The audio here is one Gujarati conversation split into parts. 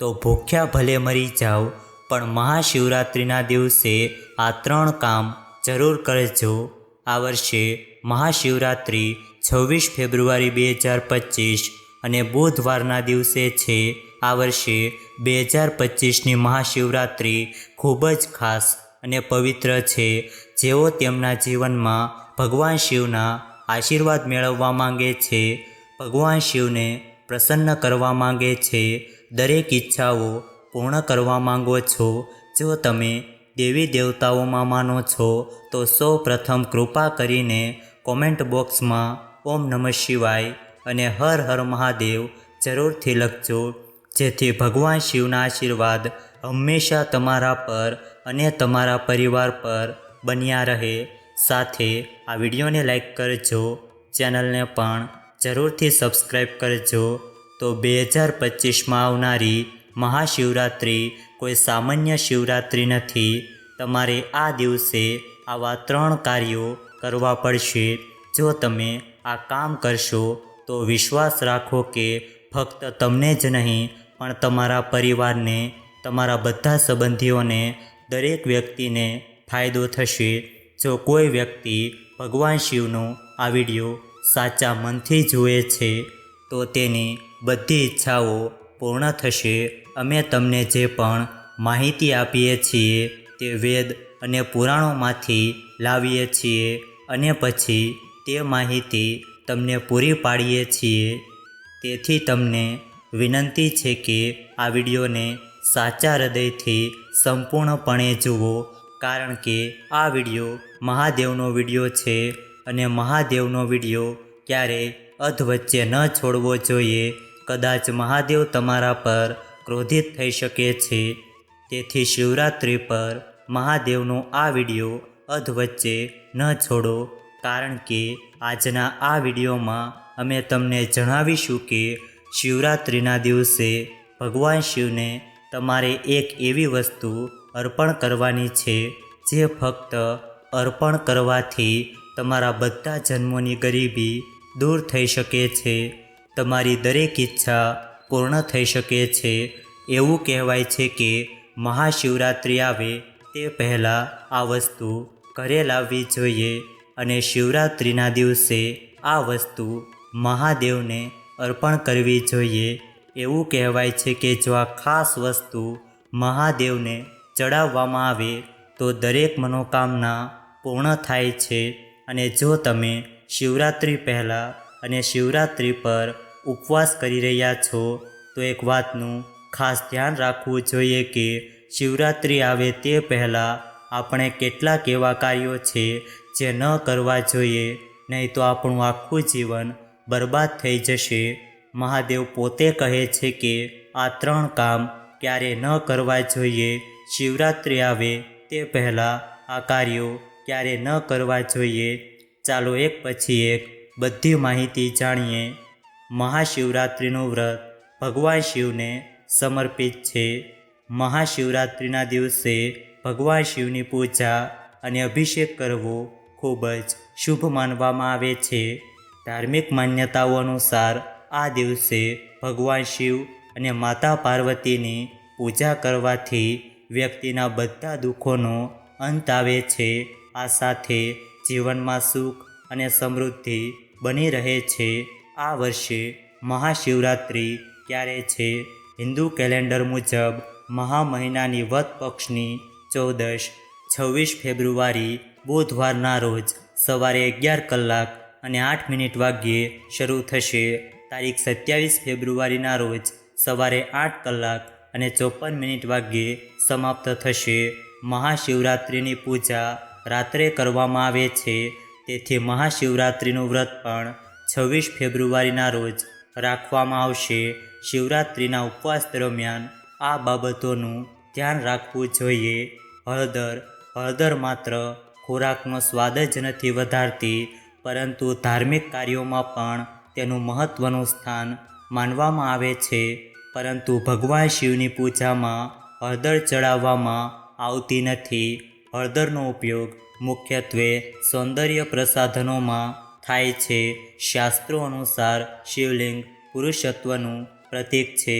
તો ભૂખ્યા ભલે મરી જાઓ પણ મહાશિવરાત્રિના દિવસે આ 3 કામ જરૂર કરજો। આ વર્ષે મહાશિવરાત્રિ 26 ફેબ્રુઆરી 2025 અને બુધવારના દિવસે છે। આ વર્ષે 2025ની મહાશિવરાત્રિ ખૂબ જ ખાસ અને પવિત્ર છે। જેઓ તેમના જીવનમાં ભગવાન શિવના આશીર્વાદ મેળવવા માંગે છે, ભગવાન શિવને પ્રસન્ન કરવા માંગે છે, દરેક ઈચ્છાઓ પૂર્ણ કરવા માંગો છો, જો તમે દેવી દેવતાઓમાં માનો છો તો સૌ પ્રથમ કૃપા કરીને કોમેન્ટ બોક્સમાં ઓમ નમઃ શિવાય અને હર હર મહાદેવ જરૂરથી લખજો, જેથી ભગવાન શિવના આશીર્વાદ હંમેશા તમારા પર અને તમારા પરિવાર પર બન્યા રહે। સાથે આ વિડીયોને લાઈક કરજો, ચેનલને પણ જરૂરથી સબસ્ક્રાઈબ કરજો। તો 2025માં આવનારી મહાશિવરાત્રિ કોઈ સામાન્ય શિવરાત્રિ નથી। તમારે આ દિવસે આવા 3 કાર્યો કરવા પડશે। જો તમે આ કામ કરશો તો વિશ્વાસ રાખો કે ફક્ત તમને જ નહીં પણ તમારા પરિવારને, તમારા બધા સંબંધીઓને, દરેક વ્યક્તિને ફાયદો થશે। જો કોઈ વ્યક્તિ ભગવાન શિવનો આ વિડીયો સાચા મનથી જુએ છે તો તેની બધી ઈચ્છાઓ પૂર્ણ થશે। અમે તમને જે પણ માહિતી આપીએ છીએ તે વેદ અને પુરાણોમાંથી લાવીએ છીએ અને પછી તે માહિતી તમને પૂરી પાડીએ છીએ। તેથી તમને વિનંતી છે કે આ વિડીયોને સાચા હૃદયથી સંપૂર્ણપણે જુઓ, કારણ કે આ વિડીયો મહાદેવનો વિડીયો છે અને મહાદેવનો વિડીયો ક્યારેય અધવચ્ચે ન છોડવો જોઈએ। કદાચ મહાદેવ તમારા પર ક્રોધિત થઈ શકે છે। તેથી શિવરાત્રિ પર મહાદેવનો આ વિડીયો અધવચ્ચે ન છોડો, કારણ કે આજના આ વિડીયોમાં અમે તમને જણાવીશું કે શિવરાત્રિના દિવસે ભગવાન શિવને તમારે એક એવી વસ્તુ અર્પણ કરવાની છે જે ફક્ત અર્પણ કરવાથી તમારા બધા જન્મોની ગરીબી દૂર થઈ શકે છે, તમારી દરેક ઈચ્છા પૂર્ણ થઈ શકે છે। એવું કહેવાય છે કે મહાશિવરાત્રિ આવે તે પહેલાં આ વસ્તુ ઘરે લાવવી જોઈએ અને શિવરાત્રિના દિવસે આ વસ્તુ મહાદેવને અર્પણ કરવી જોઈએ। એવું કહેવાય છે કે જો આ ખાસ વસ્તુ મહાદેવને ચડાવવામાં આવે તો દરેક મનોકામના પૂર્ણ થાય છે। અને જો તમે શિવરાત્રિ પહેલાં અને શિવરાત્રિ પર ઉપવાસ કરી રહ્યા છો તો એક વાતનું ખાસ ધ્યાન રાખવું જોઈએ કે શિવરાત્રિ આવે તે પહેલાં આપણે કેટલાક એવા કાર્યો છે જે ન કરવા જોઈએ, નહીં તો આપણું આખું જીવન બરબાદ થઈ જશે। મહાદેવ પોતે કહે છે કે આ 3 કામ ક્યારે ન કરવા જોઈએ। શિવરાત્રિ આવે તે પહેલાં આ કાર્યો ક્યારે ન કરવા જોઈએ। ચાલો એક પછી એક બધી માહિતી જાણીએ। મહાશિવરાત્રિનું વ્રત ભગવાન શિવને સમર્પિત છે। મહાશિવરાત્રિના દિવસે ભગવાન શિવની પૂજા અને અભિષેક કરવો ખૂબ જ શુભ માનવામાં આવે છે। ધાર્મિક માન્યતાઓ અનુસાર આ દિવસે ભગવાન શિવ અને માતા પાર્વતીની પૂજા કરવાથી વ્યક્તિના બધા દુઃખોનો અંત આવે છે। આ સાથે જીવનમાં સુખ અને સમૃદ્ધિ બની રહે છે। આ વર્ષે મહાશિવરાત્રિ ક્યારે છે? હિન્દુ કેલેન્ડર મુજબ મહા મહિનાની વદ પક્ષની ચૌદશ 26 ફેબ્રુઆરી બુધવારના રોજ સવારે 11:08 વાગ્યે શરૂ થશે। તારીખ 27 ફેબ્રુઆરીના રોજ સવારે 8:54 વાગ્યે સમાપ્ત થશે। મહાશિવરાત્રિની પૂજા રાત્રે કરવામાં આવે છે, તેથી મહાશિવરાત્રિનું વ્રત પણ 26 ફેબ્રુઆરીના રોજ રાખવામાં આવશે। શિવરાત્રિના ઉપવાસ દરમિયાન આ બાબતોનું ધ્યાન રાખવું જોઈએ। હળદર માત્ર ખોરાકનો સ્વાદ જ નથી વધારતી, પરંતુ ધાર્મિક કાર્યોમાં પણ તેનું મહત્ત્વનું સ્થાન માનવામાં આવે છે। પરંતુ ભગવાન શિવની પૂજામાં હળદર ચડાવવામાં આવતી નથી। હળદરનો ઉપયોગ મુખ્યત્વે સૌંદર્ય પ્રસાધનોમાં થાય છે। શાસ્ત્રો અનુસાર શિવલિંગ પુરુષત્વનું પ્રતીક છે।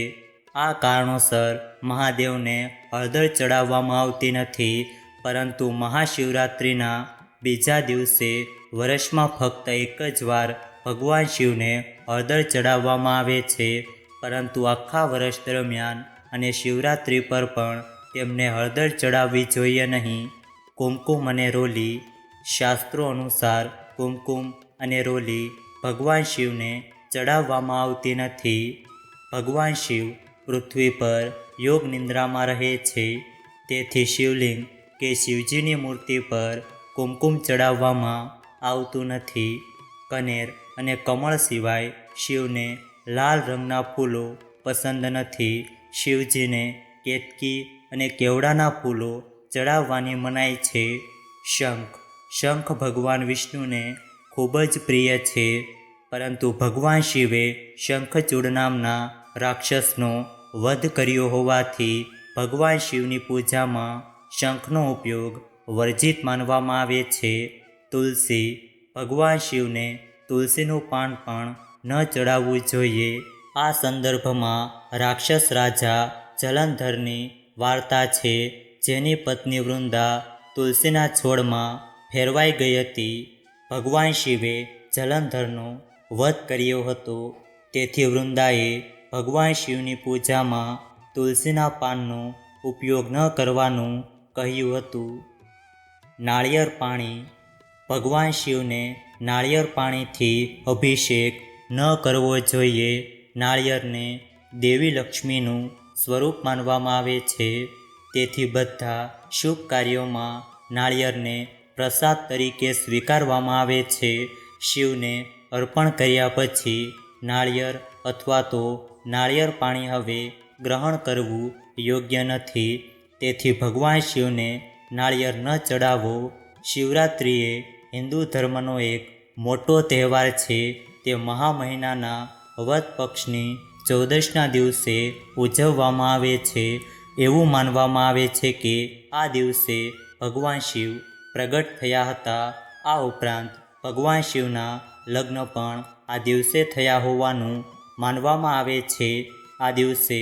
આ કારણોસર મહાદેવને હળદર ચડાવવામાં આવતી નથી, પરંતુ મહાશિવરાત્રિના બીજા દિવસે વર્ષમાં ફક્ત એક જ વાર ભગવાન શિવને હળદર ચડાવવામાં આવે છે, પરંતુ આખા વર્ષ દરમિયાન અને શિવરાત્રિ પર પણ તેમને હળદર ચડાવવી જોઈએ નહીં. કુમકુમ અને રોલી. શાસ્ત્રો અનુસાર કુમકુમ અને રોલી ભગવાન શિવને ચડાવવામાં આવતી નથી. ભગવાન શિવ પૃથ્વી પર યોગ નિંદ્રામાં રહે છે, તેથી શિવલિંગ કે શિવજીની મૂર્તિ પર કુમકુમ ચડાવવામાં આવતું નથી. કનેર અને કમળ સિવાય શિવને લાલ રંગના ફૂલો પસંદ નથી. શિવજીને કેતકી અને કેવડાના ફૂલો ચડાવવાની મનાઈ છે. શંખ. શંખ ભગવાન વિષ્ણુને ખૂબ જ પ્રિય છે, પરંતુ ભગવાન શિવે શંખચૂડ નામના રાક્ષસનો વધ કર્યો હોવાથી ભગવાન શિવની પૂજામાં શંખનો ઉપયોગ વર્જિત માનવામાં આવે છે. તુલસી. ભગવાન શિવને તુલસીનું પાન પણ ન ચડાવવું જોઈએ. આ સંદર્ભમાં રાક્ષસ રાજા જલંધરની વાર્તા છે, જેની પત્ની વૃંદા તુલસીના છોડમાં ફેરવાઈ ગઈ હતી. ભગવાન શિવે જલંધરનો વધ કર્યો હતો, તેથી વૃંદાએ ભગવાન શિવની પૂજામાં તુલસીના પાનનો ઉપયોગ ન કરવાનું કહ્યું હતું. નાળિયેર પાણી. ભગવાન શિવને નાળિયેર પાણીથી અભિષેક ન કરવો જોઈએ. નાળિયેરને દેવી લક્ષ્મીનું સ્વરૂપ માનવામાં આવે છે, તેથી બધા શુભ કાર્યોમાં નાળિયેરને પ્રસાદ તરીકે સ્વીકારવામાં આવે છે. શિવને અર્પણ કર્યા પછી નાળિયેર અથવા તો નાળિયેર પાણી હવે ગ્રહણ કરવું યોગ્ય નથી, તેથી ભગવાન શિવને નાળિયેર ન ચડાવો. શિવરાત્રિ એ હિન્દુ ધર્મનો એક મોટો તહેવાર છે. તે મહા મહિનાના વદ પક્ષની 14ના દિવસે ઉજવવામાં આવે છે. એવું માનવામાં આવે છે કે આ દિવસે ભગવાન શિવ પ્રગટ થયા હતા. આ ઉપરાંત ભગવાન શિવના લગ્ન પણ આ દિવસે થયા હોવાનું માનવામાં આવે છે. આ દિવસે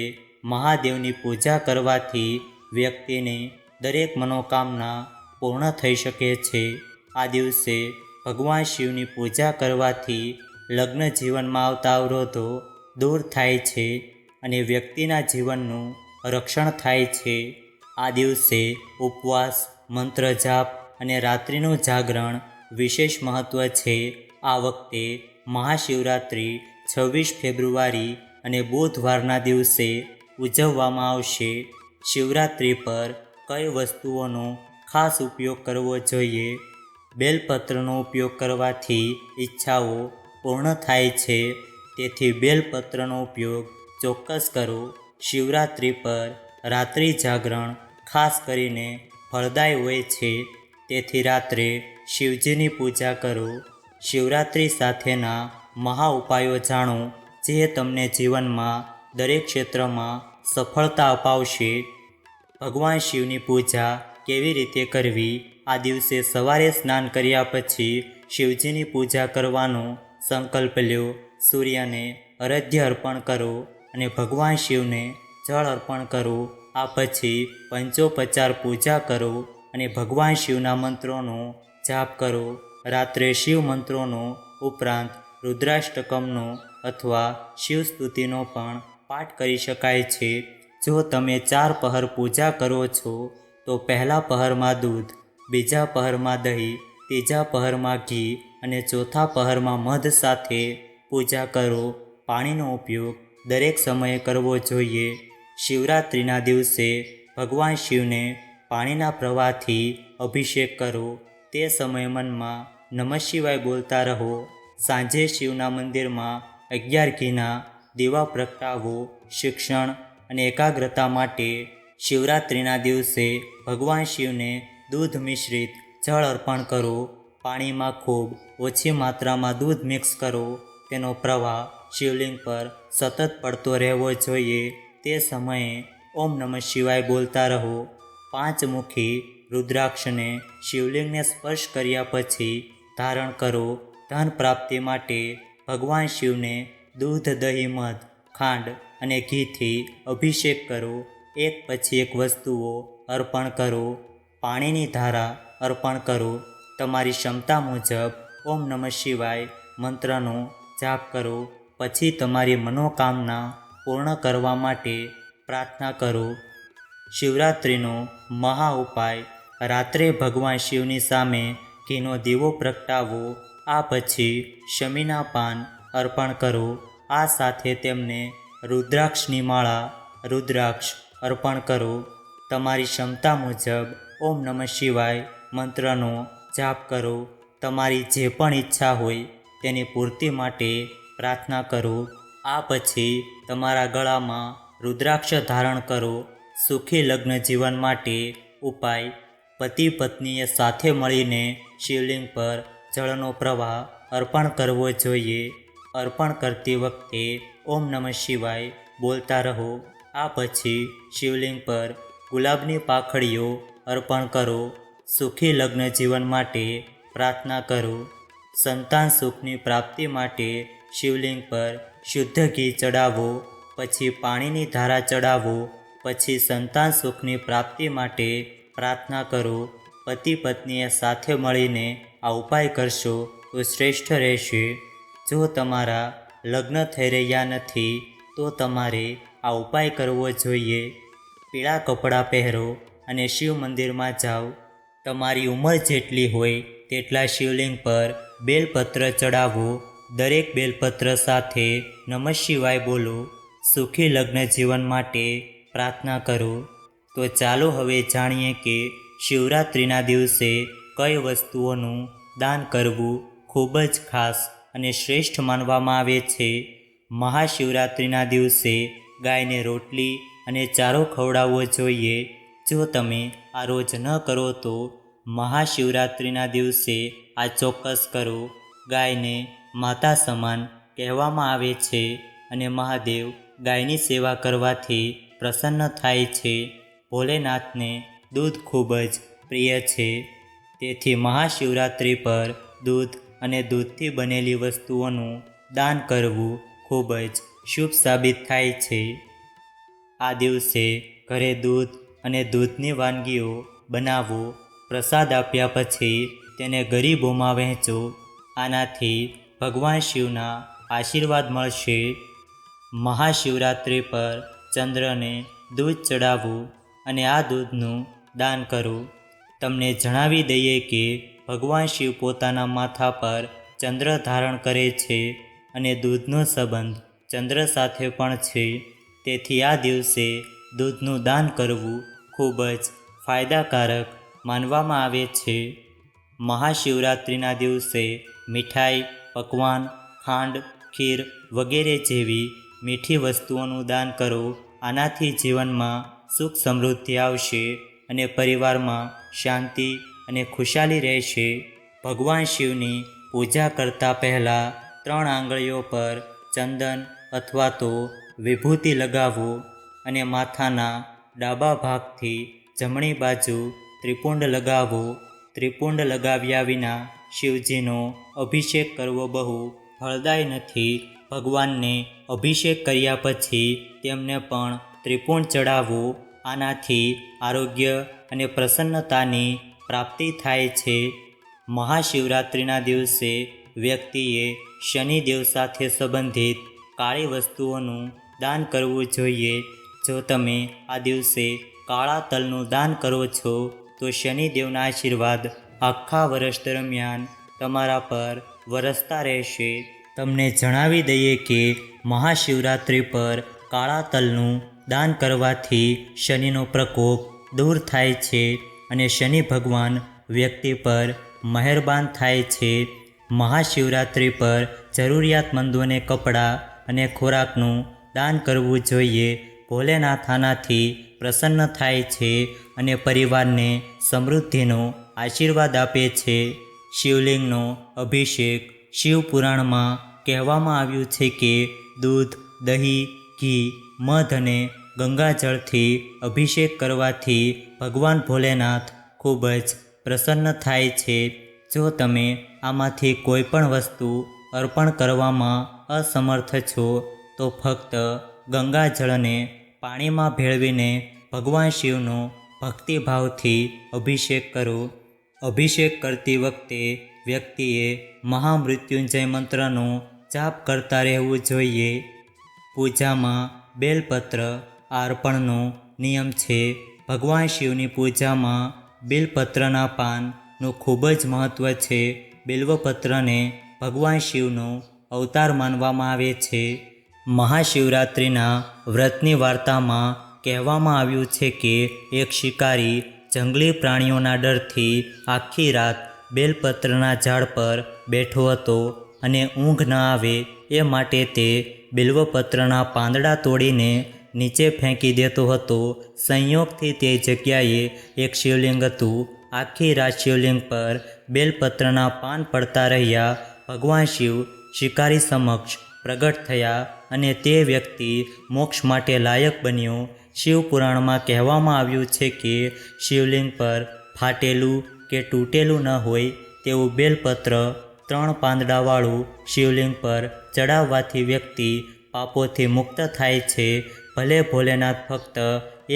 મહાદેવની પૂજા કરવાથી વ્યક્તિની દરેક મનોકામના પૂર્ણ થઈ શકે છે. આ દિવસે ભગવાન શિવની પૂજા કરવાથી લગ્ન જીવનમાં આવતા અવરોધો દૂર થાય છે અને વ્યક્તિના જીવનનું રક્ષણ થાય છે. આ દિવસે ઉપવાસ, મંત્ર જાપ અને રાત્રિનું જાગરણ વિશેષ મહત્ત્વ છે. આ વખતે મહાશિવરાત્રિ 26 ફેબ્રુઆરી અને બુધવારના દિવસે ઉજવવામાં આવશે. શિવરાત્રિ પર કઈ વસ્તુઓનો ખાસ ઉપયોગ કરવો જોઈએ? બેલપત્રનો ઉપયોગ કરવાથી ઈચ્છાઓ પૂર્ણ થાય છે, તેથી બેલપત્રનો ઉપયોગ ચોક્કસ કરો. શિવરાત્રિ પર રાત્રિ જાગરણ ખાસ કરીને ફળદાયી હોય છે, તેથી રાત્રે શિવજીની પૂજા કરો. શિવરાત્રિ સાથેના મહા ઉપાયો જાણો, જે તમને જીવનમાં દરેક ક્ષેત્રમાં સફળતા અપાવશે. ભગવાન શિવની પૂજા કેવી રીતે કરવી? આ દિવસે સવારે સ્નાન કર્યા પછી શિવજીની પૂજા કરવાનો સંકલ્પ લ્યો. સૂર્યને અર્ઘ્ય અર્પણ કરો અને ભગવાન શિવને જળ અર્પણ કરો. આ પછી પંચોપચાર પૂજા કરો અને ભગવાન શિવના મંત્રોનો જાપ કરો. રાત્રે શિવ મંત્રોનો ઉપરાંત રુદ્રાષ્ટકમનો અથવા શિવસ્તુતિનો પણ પાઠ કરી શકાય છે. જો તમે 4 પહર પૂજા કરો છો તો પહેલા પહરમાં દૂધ, બીજા પહરમાં દહીં, ત્રીજા પહરમાં ઘી અને ચોથા પહરમાં મધ સાથે પૂજા કરો. પાણીનો ઉપયોગ દરેક સમયે કરવો જોઈએ. શિવરાત્રિના દિવસે ભગવાન શિવને પાણીના પ્રવાહથી અભિષેક કરો. તે સમયે મનમાં નમઃ શિવાય બોલતા રહો. સાંજે શિવના મંદિરમાં 11 ઘીના દીવા પ્રગટાવો. શિક્ષણ અને એકાગ્રતા માટે શિવરાત્રિના દિવસે ભગવાન શિવને દૂધ મિશ્રિત જળ અર્પણ કરો. પાણીમાં ખૂબ ઓછી માત્રામાં દૂધ મિક્સ કરો. તેનો પ્રવાહ શિવલિંગ પર સતત પડતો રહેવો જોઈએ. તે સમયે ઓમ નમઃ શિવાય બોલતા રહો. 5 મુખી રુદ્રાક્ષને શિવલિંગને સ્પર્શ કર્યા પછી ધારણ કરો. ધન પ્રાપ્તિ માટે ભગવાન શિવને દૂધ, દહીં, મધ, ખાંડ અને ઘીથી અભિષેક કરો. એક પછી એક વસ્તુઓ અર્પણ કરો. પાણીની ધારા અર્પણ કરો. તમારી ક્ષમતા મુજબ ઓમ નમઃ શિવાય મંત્રનો જાપ કરો. પછી તમારી મનોકામના પૂર્ણ કરવા માટે પ્રાર્થના કરો. શિવરાત્રિનો મહા ઉપાય: રાત્રે ભગવાન શિવની સામે ઘીનો દીવો પ્રગટાવો. આ પછી શમીના પાન અર્પણ કરો. આ સાથે તેમને રુદ્રાક્ષની માળા રુદ્રાક્ષ અર્પણ કરો. તમારી ક્ષમતા મુજબ ઓમ નમઃ શિવાય મંત્રનો જાપ કરો. તમારી જે પણ ઈચ્છા હોય તેની પૂર્તિ માટે પ્રાર્થના કરો. આ પછી તમારા ગળામાં રુદ્રાક્ષ ધારણ કરો. સુખી લગ્ન જીવન માટે ઉપાય: પતિ પત્નીએ સાથે મળીને શિવલિંગ પર જળનો પ્રવાહ અર્પણ કરવો જોઈએ. અર્પણ કરતી વખતે ઓમ નમઃ શિવાય બોલતા રહો. આ પછી શિવલિંગ પર ગુલાબની પાંખડીઓ અર્પણ કરો. સુખી લગ્ન જીવન માટે પ્રાર્થના કરો. સંતાન સુખની પ્રાપ્તિ માટે શિવલિંગ પર શુદ્ધ ઘી ચડાવો. પછી પાણીની ધારા ચડાવો. પછી સંતાન સુખની પ્રાપ્તિ માટે પ્રાર્થના કરો. પતિ પત્નીએ સાથે મળીને આ ઉપાય કરશો તો શ્રેષ્ઠ રહેશે. જો તમારા લગ્ન થઈ રહ્યા નથી તો તમારે આ ઉપાય કરવો જોઈએ. પીળા કપડાં પહેરો અને શિવ મંદિરમાં જાઓ. તમારી ઉંમર જેટલી હોય તેટલા શિવલિંગ પર બેલપત્ર ચડાવો. દરેક બેલપત્ર સાથે નમઃ શિવાય બોલો. સુખી લગ્ન જીવન માટે પ્રાર્થના કરો. તો ચાલો હવે જાણીએ કે શિવરાત્રિના દિવસે કઈ વસ્તુઓનું દાન કરવું ખૂબ જ ખાસ અને શ્રેષ્ઠ માનવામાં આવે છે. મહાશિવરાત્રિના દિવસે ગાયને રોટલી અને ચારો ખવડાવવો જોઈએ. જો તમે આ રોજ ન કરો તો મહાશિવરાત્રિના દિવસે આ ચોક્કસ કરો. ગાયને માતા સમાન કહેવામાં આવે છે અને મહાદેવ ગાયની સેવા કરવાથી પ્રસન્ન થાય છે. ભોલેનાથને દૂધ ખૂબ જ પ્રિય છે. તેથી મહાશિવરાત્રિ પર દૂધ અને દૂધથી બનેલી વસ્તુઓનું દાન કરવું ખૂબ જ શુભ સાબિત થાય છે. આ દિવસે ઘરે દૂધ અને દૂધની વાનગીઓ બનાવો. પ્રસાદ આપ્યા પછી તેને ગરીબોમાં વહેંચો. આનાથી ભગવાન શિવના આશીર્વાદ મળશે. મહાશિવરાત્રિ પર ચંદ્રને દૂધ ચડાવો અને આ દૂધનું દાન કરો. તમને જણાવી દઈએ કે ભગવાન શિવ પોતાના માથા પર ચંદ્ર ધારણ કરે છે અને દૂધનો સંબંધ ચંદ્ર સાથે પણ છે. તેથી આ દિવસે દૂધનું દાન કરવું ખૂબ જ ફાયદાકારક માનવામાં આવે છે. મહાશિવરાત્રિના દિવસે મીઠાઈ, પકવાન, ખાંડ, ખીર વગેરે જેવી મીઠી વસ્તુઓનું દાન કરો. આનાથી જીવનમાં સુખ સમૃદ્ધિ આવશે અને પરિવારમાં શાંતિ અને ખુશાલી રહેશે. ભગવાન શિવની પૂજા કરતા પહેલાં 3 આંગળીઓ પર ચંદન અથવા તો વિભૂતિ લગાવો અને માથાના ડાબા ભાગથી જમણી બાજુ ત્રિપુંડ લગાવો. ત્રિપુંડ લગાવ્યા વિના શિવજીનો અભિષેક કરવો બહુ ફળદાયી નથી. ભગવાનને અભિષેક કર્યા પછી તેમને પણ ત્રિપુંડ ચડાવો. આનાથી આરોગ્ય અને પ્રસન્નતાની પ્રાપ્તિ થાય છે. મહાશિવરાત્રિના દિવસે વ્યક્તિએ શનિદેવ સાથે સંબંધિત કાળી વસ્તુઓનું દાન કરવું જોઈએ. જો તમે આ દિવસે કાળા તલનું દાન કરો છો તો શનિદેવના આશીર્વાદ આખા વર્ષ દરમિયાન તમારા પર વરસતા રહેશે. તમને જણાવી દઈએ કે મહાશિવરાત્રિ પર કાળા તલનું દાન કરવાથી શનિનો પ્રકોપ દૂર થાય છે અને શનિ ભગવાન વ્યક્તિ પર મહેરબાન થાય છે. મહાશિવરાત્રિ પર જરૂરિયાતમંદોને કપડાં અને ખોરાકનું દાન કરવું જોઈએ. ભોલેનાથ આનાથી પ્રસન્ન થાય છે અને પરિવારને સમૃદ્ધિનો આશીર્વાદ આપે છે. શિવલિંગનો અભિષેક શિવપુરાણમાં કહેવામાં આવ્યું છે કે દૂધ, દહીં, ઘી, મધ અને ગંગાજળથી અભિષેક કરવાથી ભગવાન ભોલેનાથ ખૂબ જ પ્રસન્ન થાય છે. જો તમે આમાંથી કોઈ પણ વસ્તુ અર્પણ કરવામાં અસમર્થ છો તો ફક્ત ગંગાજળને પાણીમાં ભેળવીને ભગવાન શિવનો ભક્તિભાવથી અભિષેક કરો. અભિષેક કરતી વખતે વ્યક્તિએ મહામૃત્યુંજય મંત્રનો જાપ કરતા રહેવું જોઈએ. પૂજામાં બેલપત્ર અર્પણનો નિયમ છે. ભગવાન શિવની પૂજામાં બેલપત્રના પાનનું ખૂબ જ મહત્ત્વ છે. બેલ્વપત્રને ભગવાન શિવનો અવતાર માનવામાં આવે છે. મહાશિવરાત્રિના વ્રતની વાર્તામાં કહેવામાં આવ્યું છે કે એક શિકારી જંગલી પ્રાણીઓના ડરથી આખી રાત બેલપત્રના ઝાડ પર બેઠો હતો અને ઊંઘ ન આવે એ માટે તે બેલ્વપત્રના પાંદડા તોડીને નીચે ફેંકી દેતો હતો. સંયોગથી તે જગ્યાએ એક શિવલિંગ હતું. આખી રાત શિવલિંગ પર બેલપત્રના પાન પડતા રહ્યા. ભગવાન શિવ શિકારી સમક્ષ પ્રગટ થયા અને તે વ્યક્તિ મોક્ષ માટે લાયક બન્યો. શિવપુરાણમાં કહેવામાં આવ્યું છે કે શિવલિંગ પર ફાટેલું કે તૂટેલું ન હોય તેવું બેલપત્ર 3 પાંદડાવાળું શિવલિંગ પર ચડાવવાથી વ્યક્તિ પાપોથી મુક્ત થાય છે. ભલે ભોલેનાથ ફક્ત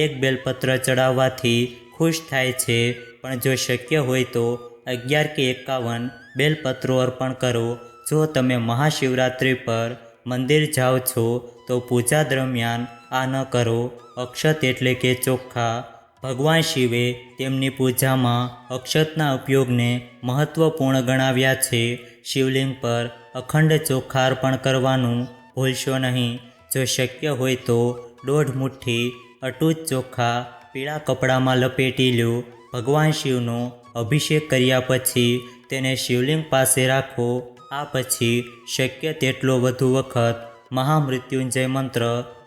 એક બેલપત્ર ચડાવવાથી ખુશ થાય છે, પણ જો શક્ય હોય તો 11 કે 51 બેલપત્રો અર્પણ કરો. જો તમે મહાશિવરાત્રિ પર મંદિર જાઓ છો તો પૂજા દરમિયાન આ ન કરો. અક્ષત એટલે કે ચોખા. ભગવાન શિવે તેમની પૂજામાં અક્ષતના ઉપયોગને મહત્વપૂર્ણ ગણાવ્યા છે. શિવલિંગ પર અખંડ ચોખા અર્પણ કરવાનું ભૂલશો નહીં. જો શક્ય હોય તો 1.5 મુઠ્ઠી અટૂટ ચોખા પીળા કપડામાં લપેટી લો. ભગવાન શિવનો અભિષેક કર્યા પછી તેને શિવલિંગ પાસે રાખો. આ પછી શક્ય તેટલો વધુ વખત મહામૃત્યુંજય મંત્ર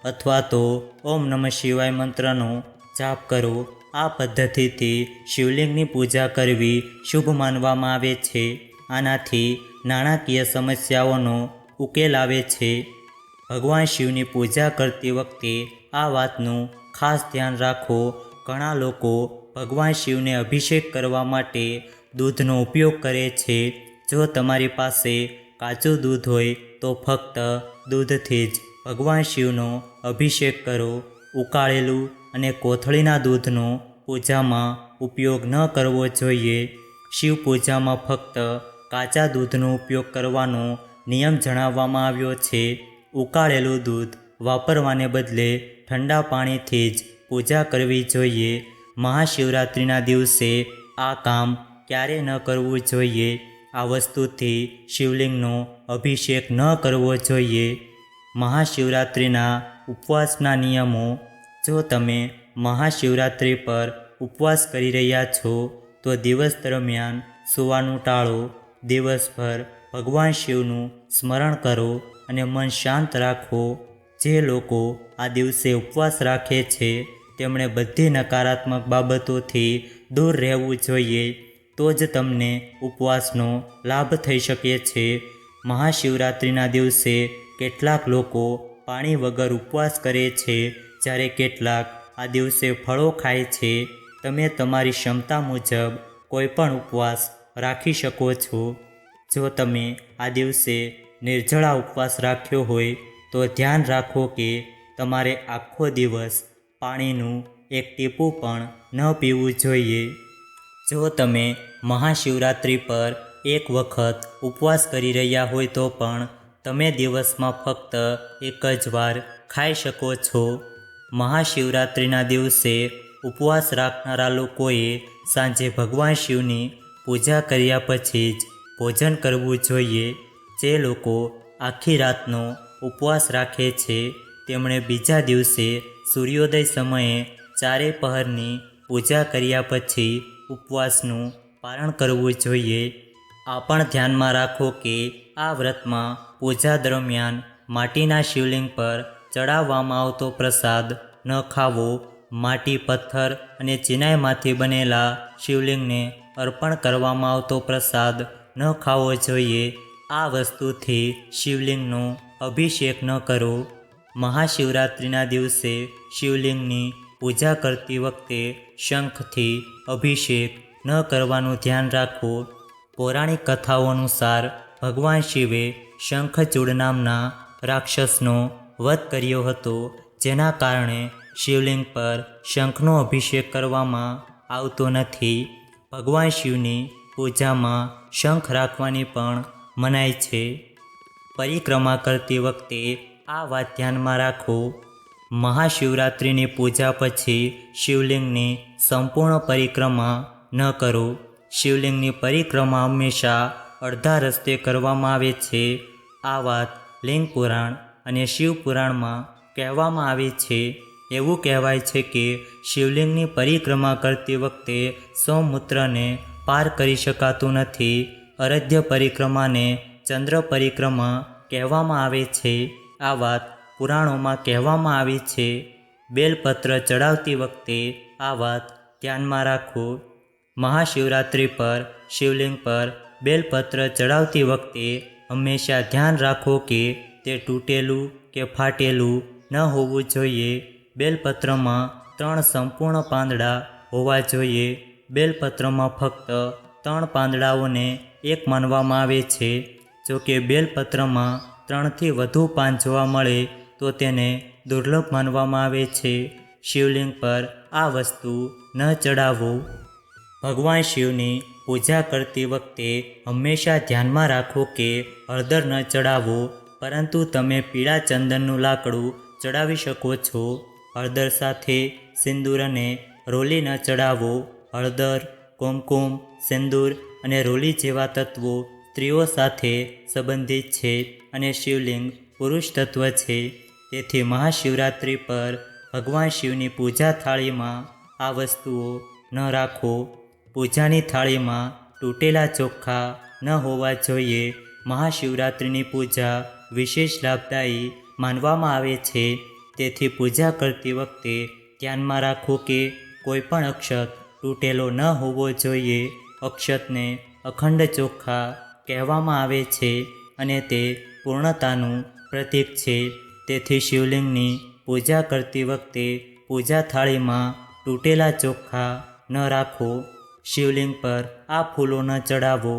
અથવા તો ઓમ નમઃ શિવાય મંત્રનો જાપ કરો. આ પદ્ધતિથી શિવલિંગની પૂજા કરવી શુભ માનવામાં આવે છે. આનાથી નાણાકીય સમસ્યાઓનો ઉકેલ આવે છે. ભગવાન શિવની પૂજા કરતી વખતે આ વાતનું ખાસ ધ્યાન રાખો. ઘણા લોકો ભગવાન શિવને અભિષેક કરવા માટે દૂધનો ઉપયોગ કરે છે. જો તમારી પાસે કાચું દૂધ હોય તો ફક્ત દૂધથી જ ભગવાન શિવનો અભિષેક કરો. ઉકાળેલું અને કોથળીના દૂધનો પૂજામાં ઉપયોગ ન કરવો જોઈએ. શિવ પૂજામાં ફક્ત કાચા દૂધનો ઉપયોગ કરવાનો નિયમ જણાવવામાં આવ્યો છે. ઉકાળેલું દૂધ વાપરવાને બદલે ઠંડા પાણીથી જ પૂજા કરવી જોઈએ. મહાશિવરાત્રિના દિવસે આ કામ ક્યારે ન કરવું જોઈએ. આ વસ્તુથી શિવલિંગનો અભિષેક ન કરવો જોઈએ. મહાશિવરાત્રિના ઉપવાસના નિયમો. જો તમે મહાશિવરાત્રિ પર ઉપવાસ કરી રહ્યા છો તો દિવસ દરમિયાન સૂવાનું ટાળો. દિવસભર ભગવાન શિવનું સ્મરણ કરો અને મન શાંત રાખો. જે લોકો આ દિવસે ઉપવાસ રાખે છે તેમણે બધી નકારાત્મક બાબતોથી દૂર રહેવું જોઈએ. તો જ તમને ઉપવાસનો લાભ થઈ શકે છે. મહાશિવરાત્રિના દિવસે કેટલાક લોકો પાણી વગર ઉપવાસ કરે છે, જ્યારે કેટલાક આ દિવસે ફળો ખાય છે. તમે તમારી ક્ષમતા મુજબ કોઈ પણ ઉપવાસ રાખી શકો છો. જો તમે આ દિવસે નિર્જળા ઉપવાસ રાખ્યો હોય તો ધ્યાન રાખો કે તમારે આખો દિવસ પાણીનું એક ટીપું પણ ન પીવું જોઈએ. જો તમે મહાશિવરાત્રિ પર એક વખત ઉપવાસ કરી રહ્યા હોય તો પણ તમે દિવસમાં ફક્ત એક જ વાર ખાઈ શકો છો. મહાશિવરાત્રિના દિવસે ઉપવાસ રાખનારા લોકોએ સાંજે ભગવાન શિવની પૂજા કર્યા પછી જ ભોજન કરવું જોઈએ. જે લોકો આખી રાતનો ઉપવાસ રાખે છે તેમણે બીજા દિવસે સૂર્યોદય સમયે 4 પહરની પૂજા કર્યા પછી ઉપવાસનું પારણ કરવું જોઈએ. આ પણ ધ્યાનમાં રાખો કે આ વ્રતમાં પૂજા દરમિયાન માટીના શિવલિંગ પર ચડાવવામાં આવતો પ્રસાદ ન ખાવો. માટી, પથ્થર અને ચિનાઈમાંથી બનેલા શિવલિંગને અર્પણ કરવામાં આવતો પ્રસાદ ન ખાવો જોઈએ. આ વસ્તુથી શિવલિંગનો અભિષેક ન કરો. મહાશિવરાત્રિના દિવસે શિવલિંગની પૂજા કરતી વખતે શંખથી અભિષેક ન કરવાનું ધ્યાન રાખો. પૌરાણિક કથાઓ અનુસાર ભગવાન શિવે શંખચૂડ નામના રાક્ષસનો વધ કર્યો હતો. જેના કારણે શિવલિંગ પર શંખનો અભિષેક કરવામાં આવતો નથી. ભગવાન શિવની પૂજામાં શંખ રાખવાની પણ મનાઈ છે. પરિક્રમા કરતી વખતે આ વાત ધ્યાનમાં રાખો. મહાશિવરાત્રિની પૂજા પછી શિવલિંગની સંપૂર્ણ પરિક્રમા ન કરો. શિવલિંગની પરિક્રમા હંમેશા અડધા રસ્તે કરવામાં આવે છે. આ વાત લિંગ પુરાણ અને શિવ પુરાણમાં કહેવામાં આવી છે. એવું કહેવાય છે કે શિવલિંગની પરિક્રમા કરતી વખતે સૌમૂત્રને પાર કરી શકાતું નથી. અરધ્ય પરિક્રમાને ચંદ્ર પરિક્રમા કહેવામાં આવે છે. આ વાત પુરાણોમાં કહેવામાં આવી છે. બેલપત્ર ચડાવતી વખતે આ વાત ધ્યાનમાં રાખો. મહાશિવરાત્રિ પર શિવલિંગ પર બેલપત્ર ચડાવતી વખતે હંમેશા ધ્યાન રાખો કે તે તૂટેલું કે ફાટેલું ન હોવું જોઈએ. બેલપત્રમાં 3 સંપૂર્ણ પાંદડા હોવા જોઈએ. બેલપત્રમાં ફક્ત 3 પાંદડાઓને એક માનવામાં આવે છે. જો કે બેલપત્રમાં 3થી વધુ પાન જોવા મળે તો તેને દુર્લભ માનવામાં આવે છે. શિવલિંગ પર આ વસ્તુ ન ચડાવો. ભગવાન શિવની પૂજા કરતી વખતે હંમેશા ધ્યાનમાં રાખો કે હળદર ન ચડાવો, પરંતુ તમે પીળા ચંદનનું લાકડું ચડાવી શકો છો. હળદર સાથે સિંદૂર અને રોલી ન ચડાવો. હળદર, કુમકુમ, સિંદૂર અને રોલી જેવા તત્વો સ્ત્રીઓ સાથે સંબંધિત છે અને શિવલિંગ પુરુષ તત્વ છે. તેથી મહાશિવરાત્રિ પર ભગવાન શિવની પૂજા થાળીમાં આ વસ્તુઓ ન રાખો. પૂજાની થાળીમાં તૂટેલા ચોખા ન હોવા જોઈએ. મહાશિવરાત્રિની પૂજા વિશેષ લાભદાયી માનવામાં આવે છે. તેથી પૂજા કરતી વખતે ધ્યાનમાં રાખો કે કોઈ પણ અક્ષત તૂટેલો ન હોવો જોઈએ. અક્ષતને અખંડ ચોખા કહેવામાં આવે છે અને તે પૂર્ણતાનું પ્રતીક છે. તેથી શિવલિંગની પૂજા કરતી વખતે પૂજા થાળીમાં તૂટેલા ચોખા ન રાખો. શિવલિંગ પર આ ફૂલો ન ચડાવો.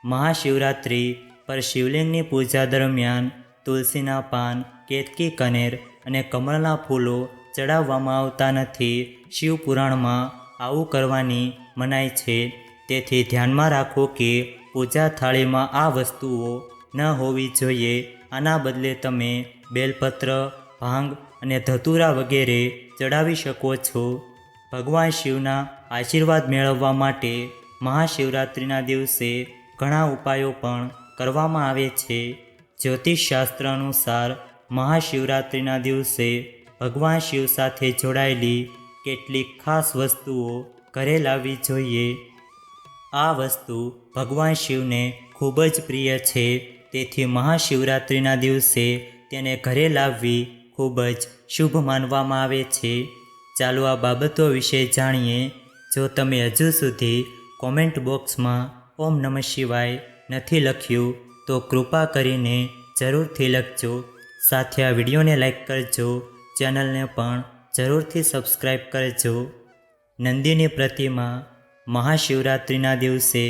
મહાશિવરાત્રિ પર શિવલિંગની પૂજા દરમિયાન તુલસીના પાન, કેતકી કનેર અને કમળના ફૂલો ચડાવવામાં આવતા નથી. શિવ પુરાણમાં આવું કરવાની મનાઈ છે. તેથી ધ્યાનમાં રાખો કે પૂજા થાળીમાં આ વસ્તુઓ ન હોવી જોઈએ. આના બદલે તમે બેલપત્ર, ભાંગ અને ધતુરા વગેરે ચડાવી શકો છો. ભગવાન શિવના આશીર્વાદ મેળવવા માટે મહાશિવરાત્રિના દિવસે ઘણા ઉપાયો પણ કરવામાં આવે છે. જ્યોતિષશાસ્ત્ર અનુસાર મહાશિવરાત્રિના દિવસે ભગવાન શિવ સાથે જોડાયેલી કેટલીક ખાસ વસ્તુઓ ઘરે લાવવી જોઈએ. આ વસ્તુ ભગવાન શિવને ખૂબ જ પ્રિય છે. તેથી મહાશિવરાત્રિના દિવસે તેને ઘરે લાવવી ખૂબ જ શુભ માનવામાં આવે છે. ચાલો આ બાબતો વિશે જાણીએ. જો તમે હજુ સુધી કોમેન્ટ બોક્સમાં ઓમ નમઃ શિવાય નથી લખ્યું તો કૃપા કરીને જરૂરથી લખજો. સાથે આ વિડીયોને લાઈક કરજો. ચેનલને પણ જરૂરથી સબસ્ક્રાઈબ કરજો. નંદીની પ્રતિમા. મહાશિવરાત્રિના દિવસે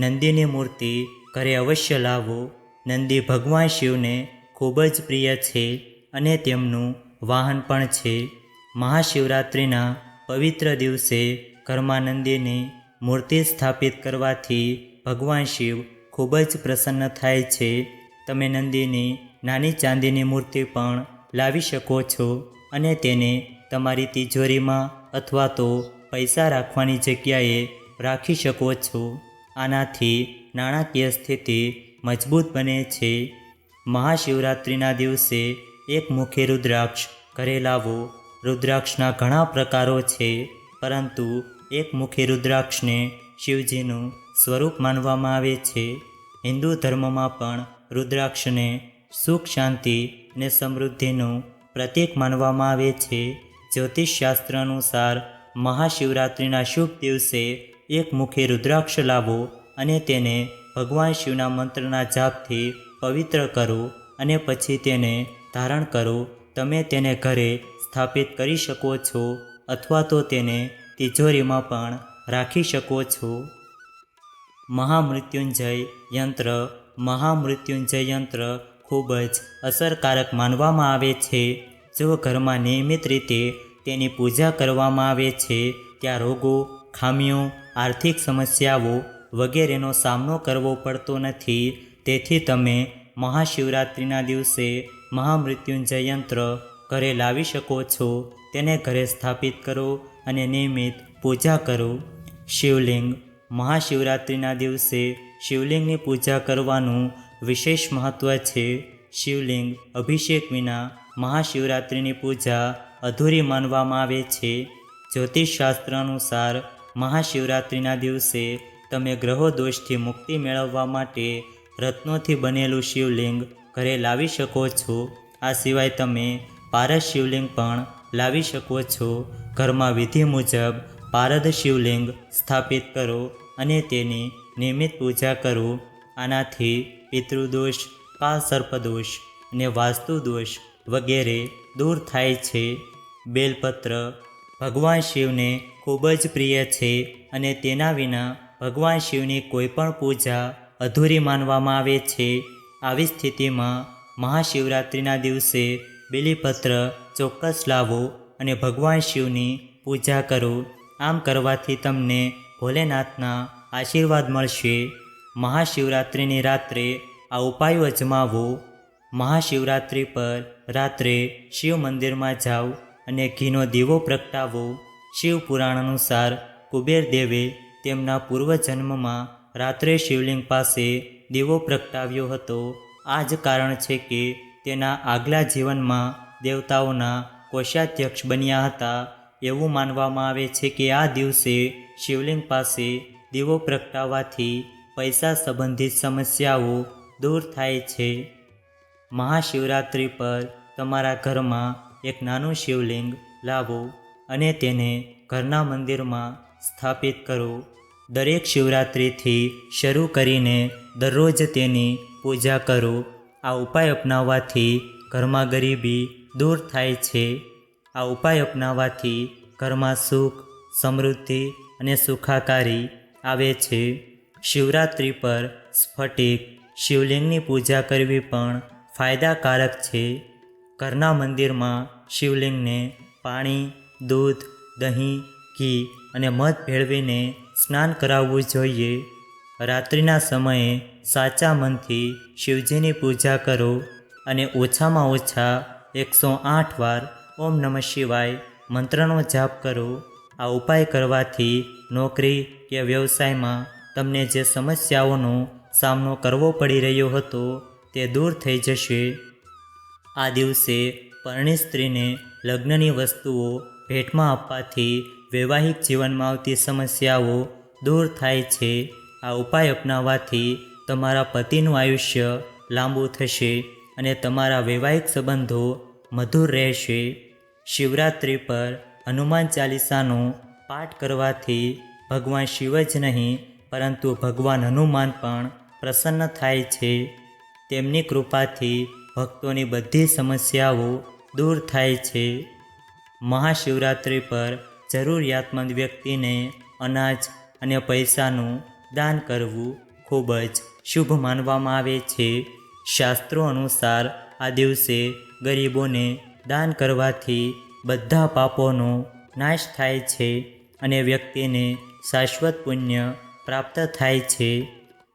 નંદીની મૂર્તિ ઘરે અવશ્ય લાવો. નંદી ભગવાન શિવને ખૂબ જ પ્રિય છે અને તેમનું વાહન પણ છે. મહાશિવરાત્રિના પવિત્ર દિવસે ઘરમાં નંદીની મૂર્તિ સ્થાપિત કરવાથી ભગવાન શિવ ખૂબ જ પ્રસન્ન થાય છે. તમે નંદીની નાની ચાંદીની મૂર્તિ પણ લાવી શકો છો અને તેને તમારી તિજોરીમાં અથવા તો પૈસા રાખવાની જગ્યાએ રાખી શકો છો. આનાથી નાણાકીય સ્થિતિ મજબૂત બને છે. મહાશિવરાત્રિના દિવસે એક મુખી રુદ્રાક્ષ ઘરે લાવો. રુદ્રાક્ષના ઘણા પ્રકારો છે, પરંતુ એક મુખી રુદ્રાક્ષને શિવજીનું સ્વરૂપ માનવામાં આવે છે. હિન્દુ ધર્મમાં પણ રુદ્રાક્ષને સુખ, શાંતિ અને સમૃદ્ધિનું પ્રતીક માનવામાં આવે છે. જ્યોતિષશાસ્ત્ર અનુસાર મહાશિવરાત્રિના શુભ દિવસે એક મુખી રુદ્રાક્ષ લાવો અને તેને ભગવાન શિવના મંત્રના જાપથી પવિત્ર કરો અને પછી તેને ધારણ કરો. તમે તેને ઘરે સ્થાપિત કરી શકો છો અથવા તો તેને તિજોરીમાં પણ રાખી શકો છો. મહામૃત્યુંજય યંત્ર. મહામૃત્યુંજય યંત્ર ખૂબ જ અસરકારક માનવામાં આવે છે. જો ઘરમાં નિયમિત રીતે તેની પૂજા કરવામાં આવે છે ત્યાં રોગો, ખામીઓ, આર્થિક સમસ્યાઓ વગેરેનો સામનો કરવો પડતો નથી. તેથી તમે મહાશિવરાત્રિના દિવસે મહામૃત્યુંજય યંત્ર ઘરે લાવી શકો છો. તેને ઘરે સ્થાપિત કરો અને નિયમિત પૂજા કરો. શિવલિંગ. મહાશિવરાત્રિના દિવસે શિવલિંગની પૂજા કરવાનું વિશેષ મહત્ત્વ છે. શિવલિંગ અભિષેક વિના મહાશિવરાત્રિની પૂજા અધૂરી માનવામાં આવે છે. જ્યોતિષશાસ્ત્ર અનુસાર મહાશિવરાત્રિના દિવસે તમે ગ્રહો દોષથી મુક્તિ મેળવવા માટે રત્નોથી બનેલું શિવલિંગ ઘરે લાવી શકો છો. આ સિવાય તમે પારસ શિવલિંગ પણ લાવી શકો છો. ઘરમાં વિધિ મુજબ પારદ શિવલિંગ સ્થાપિત કરો અને તેની નિયમિત પૂજા કરો. આનાથી પિતૃદોષ, કાળ સર્પદોષ અને વાસ્તુ દોષ વગેરે દૂર થાય છે. બેલપત્ર. ભગવાન શિવને ખૂબ જ પ્રિય છે અને તેના વિના ભગવાન શિવની કોઈ પણ પૂજા અધૂરી માનવામાં આવે છે. આવી સ્થિતિમાં મહાશિવરાત્રિના દિવસે બેલીપત્ર ચોક્કસ લાવો અને ભગવાન શિવની પૂજા કરો. આમ કરવાથી તમને ભોલેનાથના આશીર્વાદ મળશે. મહાશિવરાત્રિની રાત્રે આ ઉપાયો અજમાવો. મહાશિવરાત્રિ પર રાત્રે શિવ મંદિરમાં જાઓ અને ઘીનો દીવો પ્રગટાવો. શિવ પુરાણ અનુસાર કુબેર દેવે તેમના પૂર્વજન્મમાં રાત્રે શિવલિંગ પાસે દીવો પ્રગટાવ્યો હતો. આ જ કારણ છે કે તેના આગલા જીવનમાં દેવતાઓના કોષાધ્યક્ષ બન્યા હતા. એવું માનવામાં આવે છે કે આ દિવસે શિવલિંગ પાસે દીવો પ્રગટાવવાથી પૈસા સંબંધિત સમસ્યાઓ દૂર થાય છે. મહાશિવરાત્રિ પર તમારા ઘરમાં એક નાનું શિવલિંગ લાવો અને તેને ઘરના મંદિરમાં સ્થાપિત કરો. દરેક શિવરાત્રિથી શરૂ કરીને દરરોજ તેની પૂજા કરો. આ ઉપાય અપનાવવાથી ઘરમાં ગરીબી દૂર થાય છે. આ ઉપાય અપનાવવાથી ઘરમાં સુખ, સમૃદ્ધિ અને સુખાકારી આવે છે. શિવરાત્રિ પર સ્ફટિક શિવલિંગની પૂજા કરવી પણ ફાયદાકારક છે. ઘરના મંદિરમાં શિવલિંગને પાણી, દૂધ, દહીં, ઘી અને મધ ભેળવીને સ્નાન કરાવવું જોઈએ. રાત્રિના સમયે સાચા મનથી શિવજીની પૂજા કરો અને ઓછામાં ઓછા 108 વાર ઓમ નમઃ શિવાય મંત્રનો જાપ કરો. આ ઉપાય કરવાથી નોકરી કે વ્યવસાયમાં તમને જે સમસ્યાઓનો સામનો કરવો પડી રહ્યો હતો તે દૂર થઈ જશે. આ દિવસે પરણી સ્ત્રીને લગ્નની વસ્તુઓ ભેટમાં આપવાથી વૈવાહિક જીવનમાં આવતી સમસ્યાઓ દૂર થાય છે. આ ઉપાય અપનાવવાથી તમારા પતિનું આયુષ્ય લાંબુ થશે અને તમારા વૈવાહિક સંબંધો મધુર રહેશે. શિવરાત્રિ પર હનુમાન ચાલીસાનો પાઠ કરવાથી ભગવાન શિવ જ નહીં પરંતુ ભગવાન હનુમાન પણ પ્રસન્ન થાય છે. તેમની કૃપાથી ભક્તોની બધી સમસ્યાઓ દૂર થાય છે. મહાશિવરાત્રિ પર જરૂરિયાતમંદ વ્યક્તિને અનાજ અને પૈસાનું દાન કરવું ખૂબ જ શુભ માનવામાં આવે છે. શાસ્ત્રો અનુસાર આ દિવસે ગરીબોને દાન કરવાથી બધા પાપોનો નાશ થાય છે અને વ્યક્તિને શાશ્વત પુણ્ય પ્રાપ્ત થાય છે.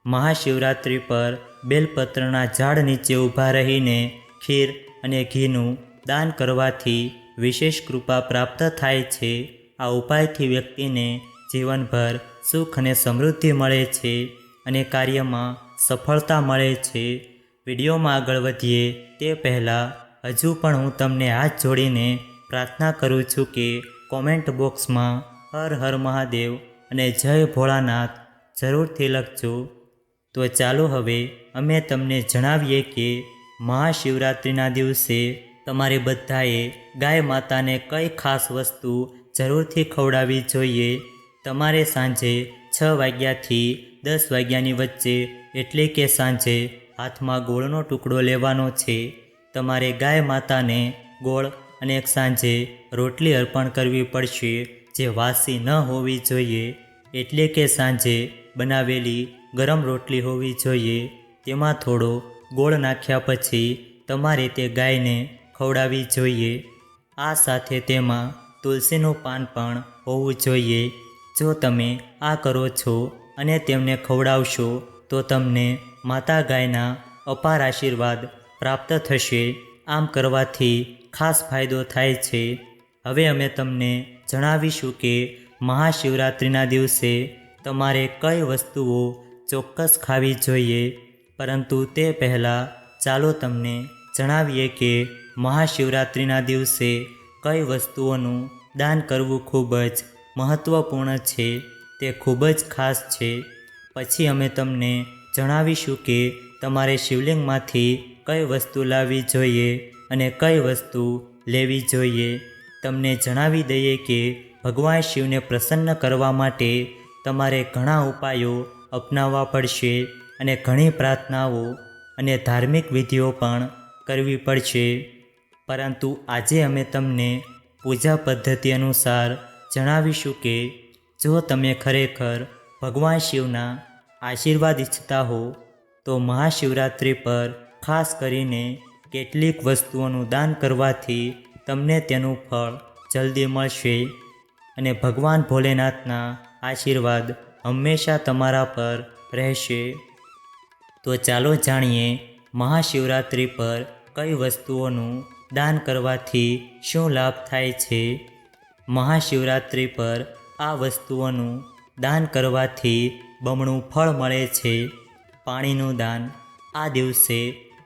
મહાશિવરાત્રિ પર બેલપત્રના ઝાડ નીચે ઊભા રહીને ખીર અને ઘીનું દાન કરવાથી વિશેષ કૃપા પ્રાપ્ત થાય છે. આ ઉપાયથી વ્યક્તિને જીવનભર સુખ અને સમૃદ્ધિ મળે છે અને કાર્યમાં સફળતા મળે છે. વિડીયોમાં આગળ વધીએ તે પહેલાં હજુ પણ હું તમને હાથ જોડીને પ્રાર્થના કરું છું કે કોમેન્ટ બોક્સમાં હર હર મહાદેવ અને જય ભોળાનાથ જરૂરથી લખજો. તો ચાલો હવે અમે તમને જણાવીએ કે મહાશિવરાત્રિના દિવસે તમારે બધાએ ગાય માતાને કઈ ખાસ વસ્તુ જરૂરથી ખવડાવવી જોઈએ. તમારે સાંજે 6 વાગ્યાથી 10 વાગ્યાની વચ્ચે એટલે કે સાંજે હાથમાં ગોળનો ટુકડો લેવાનો છે. તમારે ગાય માતાને ગોળ અને એક સાંજે રોટલી અર્પણ કરવી પડશે જે વાસી ન હોવી જોઈએ. એટલે કે સાંજે બનાવેલી ગરમ રોટલી હોવી જોઈએ. તેમાં થોડો ગોળ નાખ્યા પછી તમારે તે ગાયને ખવડાવવી જોઈએ। આ સાથે તેમાં તુલસીનું પાન પણ હોવું જોઈએ। જો તમે આ કરો છો અને તેમને ખવડાવશો તો તમને માતા ગાયના અપાર આશીર્વાદ પ્રાપ્ત થશે। આમ કરવાથી ખાસ ફાયદો થાય છે। હવે અમે તમને જણાવીશું કે મહાશિવરાત્રિના દિવસે તમારે કઈ વસ્તુઓ ચોક્કસ ખાવી જોઈએ। પરંતુ તે પહેલાં ચાલો તમને જણાવીએ કે મહાશિવરાત્રિના દિવસે કઈ વસ્તુઓનું દાન કરવું ખૂબ જ મહત્ત્વપૂર્ણ છે, તે ખૂબ જ ખાસ છે। પછી અમે તમને જણાવીશું કે તમારે શિવલિંગમાંથી કઈ વસ્તુ લાવવી જોઈએ અને કઈ વસ્તુ લેવી જોઈએ। તમને જણાવી દઈએ કે ભગવાન શિવને પ્રસન્ન કરવા માટે તમારે ઘણા ઉપાયો અપનાવવા પડશે અને ઘણી પ્રાર્થનાઓ અને ધાર્મિક વિધિઓ પણ કરવી પડશે। પરંતુ આજે અમે તમને પૂજા પદ્ધતિ અનુસાર જણાવીશું કે જો તમે ખરેખર ભગવાન શિવના આશીર્વાદ ઈચ્છતા હો તો મહાશિવરાત્રિ પર ખાસ કરીને કેટલીક વસ્તુઓનું દાન કરવાથી તમને તેનું ફળ જલ્દી મળશે અને ભગવાન ભોલેનાથના આશીર્વાદ હંમેશા તમારા પર રહેશે। તો ચાલો જાણીએ મહાશિવરાત્રિ પર કઈ વસ્તુઓનું દાન કરવાથી શું લાભ થાય છે। મહાશિવરાત્રિ પર આ વસ્તુઓનું દાન કરવાથી બમણું ફળ મળે છે। પાણીનું દાન, આ દિવસે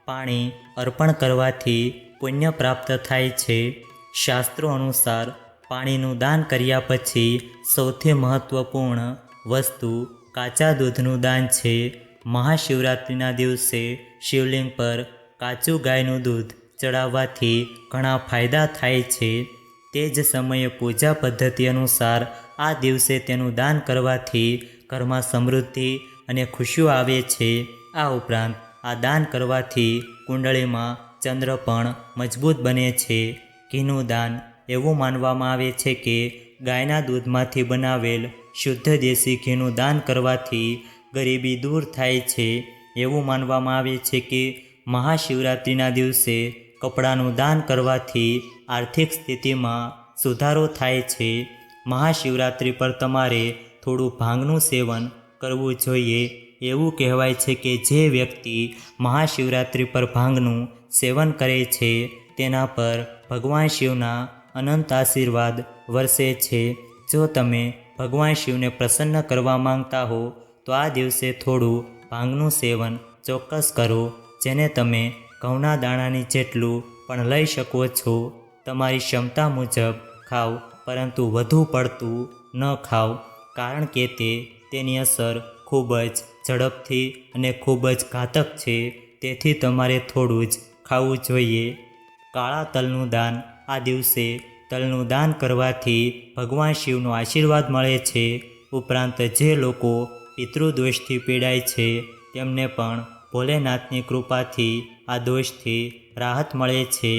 પાણી અર્પણ કરવાથી પુણ્ય પ્રાપ્ત થાય છે। શાસ્ત્રો અનુસાર પાણીનું દાન કર્યા પછી સૌથી મહત્ત્વપૂર્ણ વસ્તુ કાચા દૂધનું દાન છે। મહાશિવરાત્રિના દિવસે શિવલિંગ પર કાચું ગાયનું દૂધ ચડાવવાથી ઘણા ફાયદા થાય છે। તે જ સમયે પૂજા પદ્ધતિ અનુસાર આ દિવસે તેનું દાન કરવાથી ઘરમાં સમૃદ્ધિ અને ખુશીઓ આવે છે। આ ઉપરાંત આ દાન કરવાથી કુંડળીમાં ચંદ્ર પણ મજબૂત બને છે। ઘીનું દાન, એવું માનવામાં આવે છે કે ગાયના દૂધમાંથી બનાવેલ શુદ્ધ દેશી ઘીનું દાન કરવાથી ગરીબી દૂર થાય છે। એવું માનવામાં આવે છે કે મહાશિવરાત્રિના દિવસે કપડાનું દાન કરવાથી આર્થિક સ્થિતિમાં સુધારો થાય છે। મહાશિવરાત્રિ પર તમારે થોડું ભાંગનું સેવન કરવું જોઈએ। એવું કહેવાય છે કે જે વ્યક્તિ મહાશિવરાત્રિ પર ભાંગનું સેવન કરે છે તેના પર ભગવાન શિવના અનંત આશીર્વાદ વરસે છે। જો તમે ભગવાન શિવને પ્રસન્ન કરવા માંગતા હો તો આ દિવસે થોડું ભાંગનું સેવન ચોક્કસ કરો, જેને તમે ઘઉંના દાણાની જેટલું પણ લઈ શકો છો। તમારી ક્ષમતા મુજબ ખાઓ, પરંતુ વધુ પડતું ન ખાઓ, કારણ કે તેની અસર ખૂબ જ ઝડપથી અને ખૂબ જ ઘાતક છે। તેથી તમારે થોડું જ ખાવું જોઈએ। કાળા તલનું દાન, આ દિવસે તલનું દાન કરવાથી ભગવાન શિવનો આશીર્વાદ મળે છે। ઉપરાંત જે લોકો પિતૃદોષથી પીડાય છે તેમને પણ ભોલેનાથની કૃપાથી આ દોષથી રાહત મળે છે।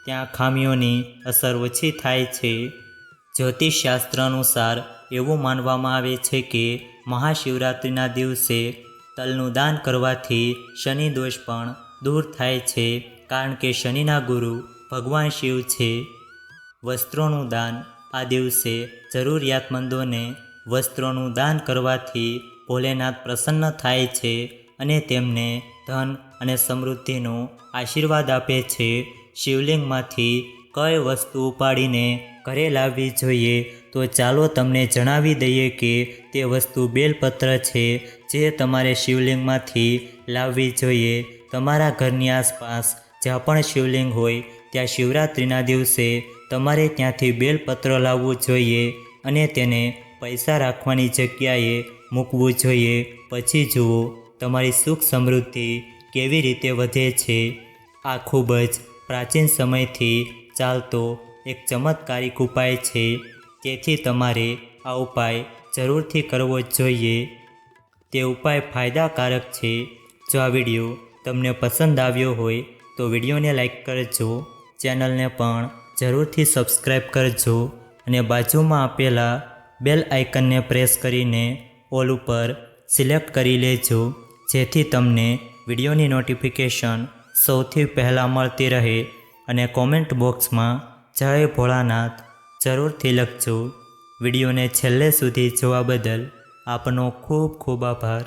ત્યાં ખામીઓની અસર ઓછી થાય છે। જ્યોતિષશાસ્ત્ર અનુસાર એવું માનવામાં આવે છે કે મહાશિવરાત્રિના દિવસે તલનું દાન કરવાથી શનિ દોષ પણ દૂર થાય છે, કારણ કે શનિના ગુરુ ભગવાન શિવ છે। વસ્ત્રોનું દાન, આ દિવસે જરૂરિયાતમંદોને વસ્ત્રોનું દાન કરવાથી ભોલેનાથ પ્રસન્ન થાય છે અને તેમને ધન અને સમૃદ્ધિનો આશીર્વાદ આપે છે। શિવલિંગમાંથી કઈ વસ્તુ ઉપાડીને ઘરે લાવવી જોઈએ તો ચાલો તમને જણાવી દઈએ કે તે વસ્તુ બેલપત્ર છે, જે તમારે શિવલિંગમાંથી લાવવી જોઈએ। તમારા ઘરની આસપાસ જ્યાં પણ શિવલિંગ હોય ત્યાં શિવરાત્રિના દિવસે તમારે ત્યાંથી બેલપત્ર લાવવું જોઈએ અને તેને પૈસા રાખવાની જગ્યાએ મૂકવું જોઈએ। પછી જુઓ તમારી સુખ સમૃદ્ધિ કેવી રીતે વધે છે। આ ખૂબ જ પ્રાચીન સમયથી ચાલતો એક ચમત્કારિક ઉપાય છે, તેથી તમારે આ ઉપાય જરૂરથી કરવો જ જોઈએ। તે ઉપાય ફાયદાકારક છે। જો આ વિડીયો તમને પસંદ આવ્યો હોય તો વિડીયોને લાઈક કરજો, ચેનલને પણ જરૂરથી સબસ્ક્રાઈબ કરજો અને બાજુમાં આપેલા બેલ આઇકનને પ્રેસ કરીને ઓલ ઉપર સિલેક્ટ કરી લેજો, જેથી તમને વિડીયોની નોટિફિકેશન સૌથી પહેલાં મળતી રહે। અને કોમેન્ટ બોક્સમાં જય ભોળાનાથ જરૂરથી લખજો. વિડીયોને છેલ્લે સુધી જોવા બદલ આપનો ખૂબ ખૂબ આભાર.